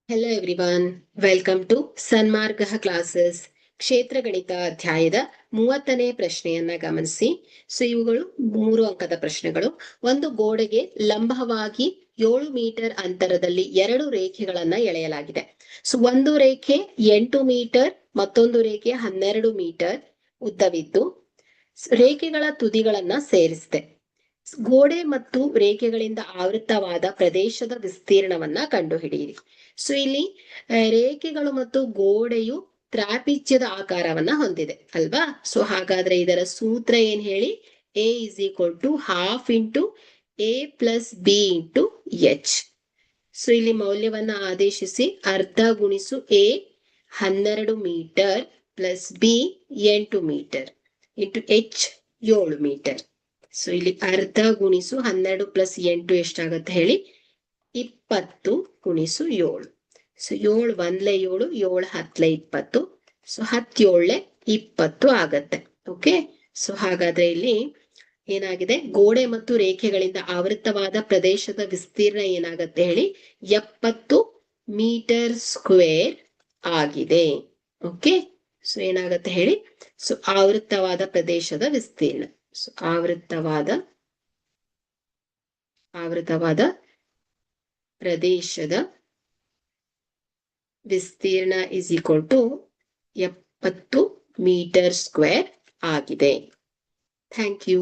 Hello everyone, welcome to Sanmarga classes. ಕ್ಷೇತ್ರ ಗಣಿತ ಅಧ್ಯಾಯದ 30ನೇ ಪ್ರಶ್ನೆಯನ್ನ ಗಮನಿಸಿ. ಇವುಗಳು 3 ಅಂಕದ ಪ್ರಶ್ನೆಗಳು. ಒಂದು ಗೋಡೆಗೆ ಲಂಬವಾಗಿ 7 ಮೀಟರ್ ಅಂತರದಲ್ಲಿ 2 ರೇಖೆಗಳನ್ನ ಎಳೆಯಲಾಗಿದೆ. ಒಂದು ರೇಖೆ 8 ಮೀಟರ್, ಮತ್ತೊಂದು ರೇಖೆ 12 ಮೀಟರ್ ಉದ್ದವಿದ್ದು ರೇಖೆಗಳ ತುದಿಗಳನ್ನ ಸೇರಿಸಿದೆ. ಗೋಡೆ ಮತ್ತು ರೇಖೆಗಳಿಂದ ಆವೃತವಾದ ಪ್ರದೇಶದ ವಿಸ್ತೀರ್ಣವನ್ನ ಕಂಡುಹಿಡಿಯಿರಿ. ಇಲ್ಲಿ ರೇಖೆಗಳು ಮತ್ತು ಗೋಡೆಯು ತ್ರಾಪಿಜ್ಯದ ಆಕಾರವನ್ನ ಹೊಂದಿದೆ ಅಲ್ವಾ. ಹಾಗಾದ್ರೆ ಇದರ ಸೂತ್ರ ಏನ್ ಹೇಳಿ? A is equal to half into A plus B into H. ಇಲ್ಲಿ ಮೌಲ್ಯವನ್ನ ಆದೇಶಿಸಿ ಅರ್ಧ ಗುಣಿಸು A 12 metre plus B 8 metre into H 7 metre. ಇಲ್ಲಿ ಅರ್ಧ ಗುಣಿಸು 12 ಪ್ಲಸ್ 8 ಎಷ್ಟಾಗತ್ತೆ ಹೇಳಿ? 20 ಗುಣಿಸು 7. 7 ಒಂದ್ಲೆ 7, 7 ಹತ್ಲೆ 20. 10 7 20 ಆಗತ್ತೆ. ಓಕೆ. ಹಾಗಾದ್ರೆ ಇಲ್ಲಿ ಏನಾಗಿದೆ? ಗೋಡೆ ಮತ್ತು ರೇಖೆಗಳಿಂದ ಆವೃತವಾದ ಪ್ರದೇಶದ ವಿಸ್ತೀರ್ಣ ಏನಾಗತ್ತೆ ಹೇಳಿ? 70 ಮೀಟರ್ ಸ್ಕ್ವೇರ್ ಆಗಿದೆ. ಓಕೆ. ಏನಾಗತ್ತೆ ಹೇಳಿ? ಆವೃತವಾದ ಪ್ರದೇಶದ ವಿಸ್ತೀರ್ಣ, ಆವೃತವಾದ ಪ್ರದೇಶದ ವಿಸ್ತೀರ್ಣ is equal to 70 metre square ಆಗಿದೆ. Thank you.